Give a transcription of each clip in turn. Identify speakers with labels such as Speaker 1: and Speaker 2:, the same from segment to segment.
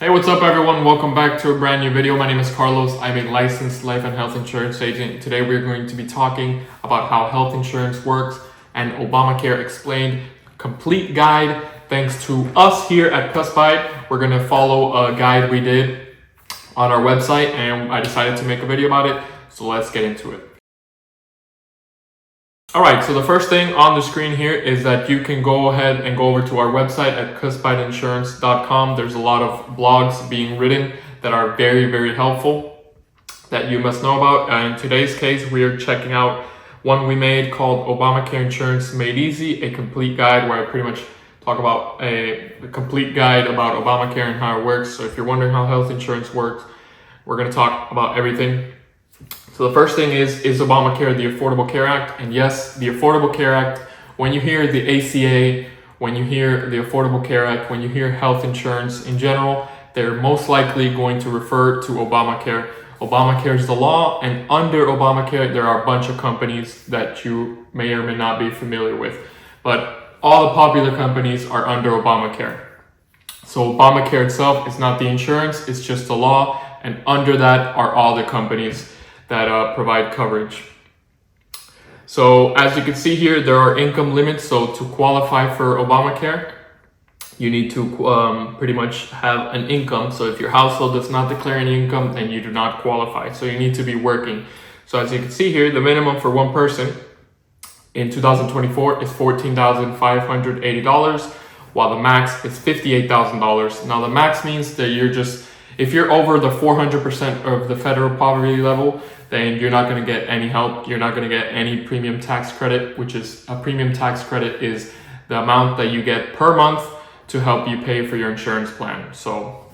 Speaker 1: Hey, what's up everyone? Welcome back to a brand new video. My name is Carlos. I'm a licensed life and health insurance agent. Today we're going to be talking about how health insurance works and Obamacare Explained, complete guide. Thanks to us here at Cuspide, we're going to follow a guide we did on our website and I decided to make a video about it. So let's get into it. Alright, so the first thing on the screen here is that you can go ahead and go over to our website at cuspideinsurance.com. There's a lot of blogs being written that are very helpful that you must know about. In today's case, we are checking out one we made called Obamacare Insurance Made Easy, a complete guide where I pretty much talk about a complete guide about Obamacare and how it works. So if you're wondering how health insurance works, we're going to talk about everything. So the first thing is Obamacare the Affordable Care Act? And yes, the Affordable Care Act, when you hear the ACA, when you hear the Affordable Care Act, when you hear health insurance in general, they're most likely going to refer to Obamacare. Obamacare is the law, and under Obamacare, there are a bunch of companies that you may or may not be familiar with. But all the popular companies are under Obamacare. So Obamacare itself is not the insurance, it's just the law, and under that are all the companies that provide coverage. So as you can see here, there are income limits. So to qualify for Obamacare, you need to pretty much have an income. So if your household does not declare any income, then you do not qualify. So you need to be working. So as you can see here, the minimum for one person in 2024 is $14,580, while the max is $58,000. Now the max means that if you're over the 400% of the federal poverty level, then you're not going to get any help. You're not going to get any premium tax credit, which is a premium tax credit is the amount that you get per month to help you pay for your insurance plan. So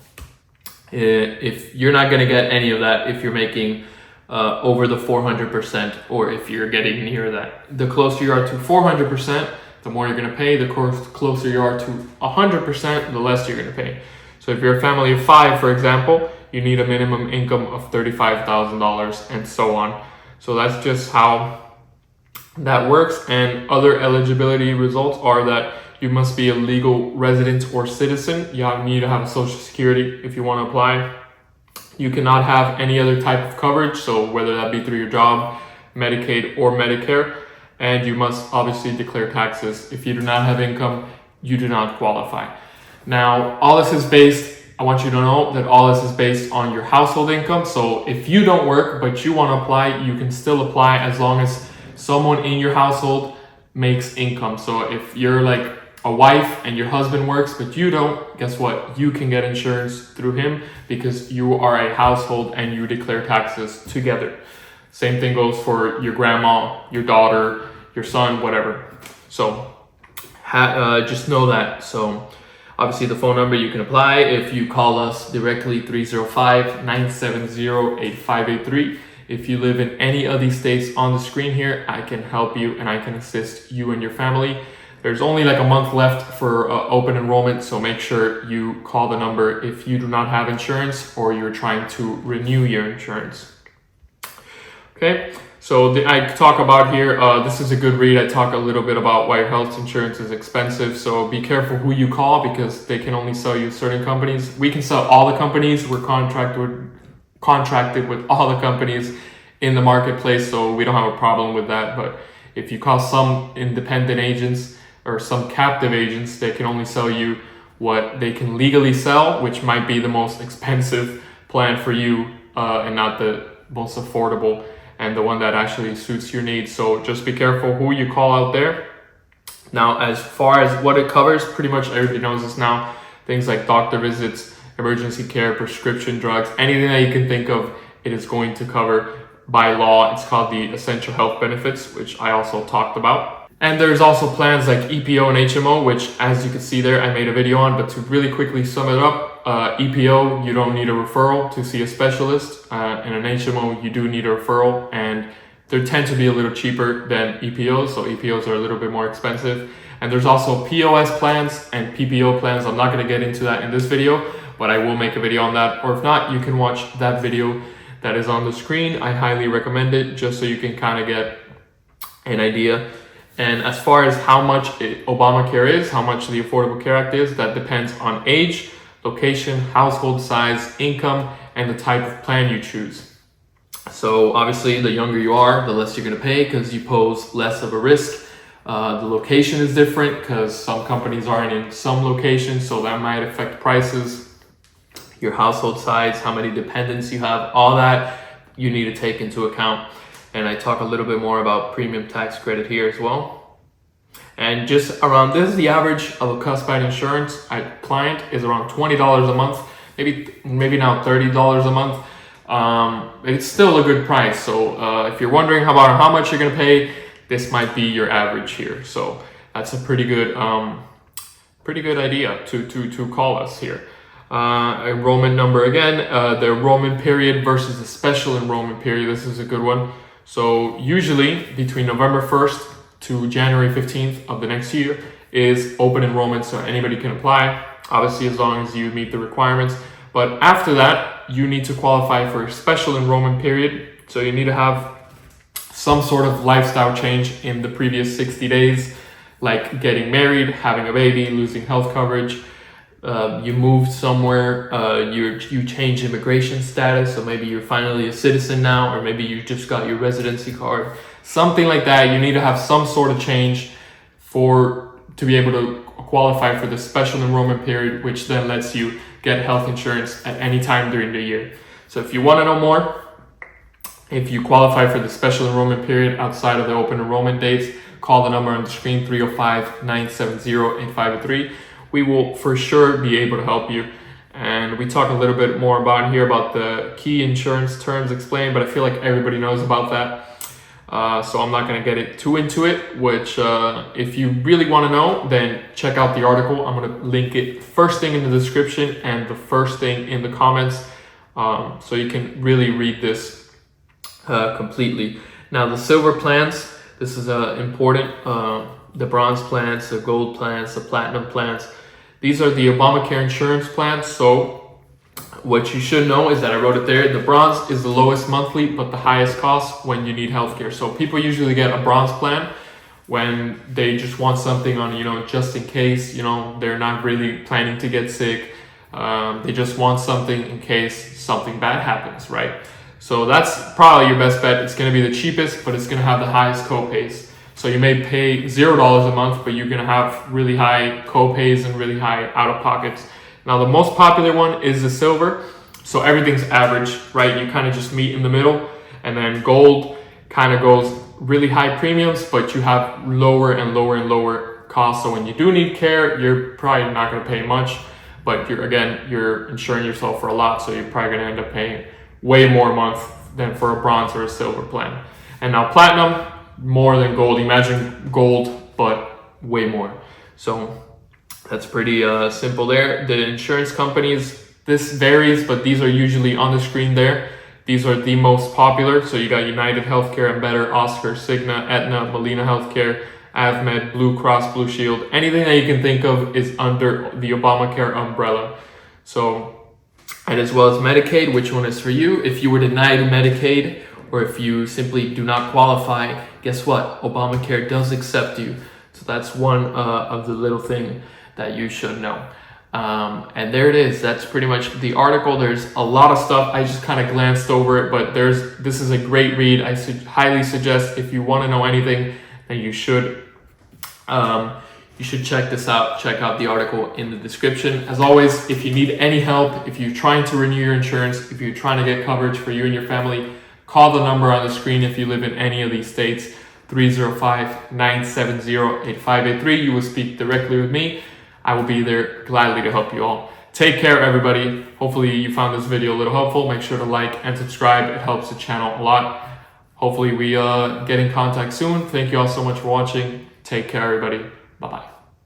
Speaker 1: if you're not going to get any of that if you're making over the 400%, or if you're getting near that. The closer you are to 400%, the more you're going to pay. The closer you are to 100%, the less you're going to pay. So if you're a family of 5, for example, you need a minimum income of $35,000 and so on. So that's just how that works. And other eligibility results are that you must be a legal resident or citizen. You need to have Social Security if you want to apply. You cannot have any other type of coverage, so whether that be through your job, Medicaid, or Medicare. And you must obviously declare taxes. If you do not have income, you do not qualify. Now, I want you to know that all this is based on your household income. So if you don't work, but you want to apply, you can still apply as long as someone in your household makes income. So if you're like a wife and your husband works, but you don't, guess what? You can get insurance through him because you are a household and you declare taxes together. Same thing goes for your grandma, your daughter, your son, whatever. So just know that. So obviously the phone number you can apply if you call us directly, 305-970-8583. If you live in any of these states on the screen here, I can help you and I can assist you and your family. There's only like a month left for open enrollment, so make sure you call the number if you do not have insurance or you're trying to renew your insurance. Okay, so I talk about here, this is a good read. I talk a little bit about why health insurance is expensive. So be careful who you call because they can only sell you certain companies. We can sell all the companies. We're contracted with all the companies in the marketplace, so we don't have a problem with that. But if you call some independent agents or some captive agents, they can only sell you what they can legally sell, which might be the most expensive plan for you and not the most affordable and the one that actually suits your needs. So just be careful who you call out there. Now, as far as what it covers, pretty much everybody knows this now. Things like doctor visits, emergency care, prescription drugs, anything that you can think of, it is going to cover by law. It's called the Essential Health Benefits, which I also talked about. And there's also plans like EPO and HMO, which as you can see there, I made a video on, but to really quickly sum it up, EPO, you don't need a referral to see a specialist, and an HMO, you do need a referral, and they tend to be a little cheaper than EPOs, so EPOs are a little bit more expensive. And there's also POS plans and PPO plans. I'm not going to get into that in this video, but I will make a video on that, or if not, you can watch that video that is on the screen. I highly recommend it just so you can kind of get an idea. And as far as how much Obamacare is, how much the Affordable Care Act is, that depends on age. location, household size, income, and the type of plan you choose. So obviously the younger you are, the less you're going to pay because you pose less of a risk. The location is different because some companies aren't in some locations, so that might affect prices. Your household size, how many dependents you have, all that you need to take into account. And I talk a little bit more about premium tax credit here as well. And just around this, the average of a Cuspide Insurance client is around $20 a month, maybe now $30 a month. It's still a good price. So if you're wondering about how much you're going to pay, this might be your average here. So that's a pretty good idea to call us here. Enrollment number again, the enrollment period versus the special enrollment period. This is a good one. So usually between November 1st to January 15th of the next year is open enrollment, so anybody can apply, obviously as long as you meet the requirements. But after that, you need to qualify for a special enrollment period. So you need to have some sort of lifestyle change in the previous 60 days, like getting married, having a baby, losing health coverage, you moved somewhere, you change immigration status, so maybe you're finally a citizen now, or maybe you just got your residency card, something like that. You need to have some sort of change to be able to qualify for the special enrollment period, which then lets you get health insurance at any time during the year. So if you want to know more, if you qualify for the special enrollment period outside of the open enrollment dates, call the number on the screen, 305-970-8583. We will for sure be able to help you. And we talk a little bit more about the key insurance terms explained, but I feel like everybody knows about that. So I'm not going to get too into it, which if you really want to know, then check out the article. I'm going to link it first thing in the description and the first thing in the comments, so you can really read this completely. Now the silver plans, this is important. The bronze plans, the gold plans, the platinum plans. These are the Obamacare insurance plans. So what you should know is that I wrote it there. The bronze is the lowest monthly, but the highest cost when you need healthcare. So people usually get a bronze plan when they just want something on, just in case, they're not really planning to get sick. They just want something in case something bad happens, right? So that's probably your best bet. It's going to be the cheapest, but it's going to have the highest co-pays. So you may pay $0 a month, but you're going to have really high co-pays and really high out-of-pockets. Now, the most popular one is the silver. So everything's average, right? You kind of just meet in the middle. And then gold kind of goes really high premiums, but you have lower and lower and lower costs. So when you do need care, you're probably not going to pay much, but you're insuring yourself for a lot. So you're probably going to end up paying way more a month than for a bronze or a silver plan. And now platinum, more than gold. Imagine gold, but way more. So that's pretty simple there. The insurance companies, this varies, but these are usually on the screen there. These are the most popular. So you got United Healthcare, Embedded, Oscar, Cigna, Aetna, Molina Healthcare, AvMed, Blue Cross Blue Shield. Anything that you can think of is under the Obamacare umbrella. So, and as well as Medicaid, which one is for you? If you were denied Medicaid, or if you simply do not qualify, guess what? Obamacare does accept you. So that's one of the little thing that you should know. And there it is. That's pretty much the article. There's a lot of stuff. I just kind of glanced over it, but this is a great read. I highly suggest, if you want to know anything, then you should check this out. Check out the article in the description. As always, if you need any help, if you're trying to renew your insurance, if you're trying to get coverage for you and your family, call the number on the screen if you live in any of these states, 305-970-8583. You will speak directly with me. I will be there gladly to help you all. Take care, everybody. Hopefully you found this video a little helpful. Make sure to like and subscribe. It helps the channel a lot. Hopefully we get in contact soon. Thank you all so much for watching. Take care, everybody. Bye-bye.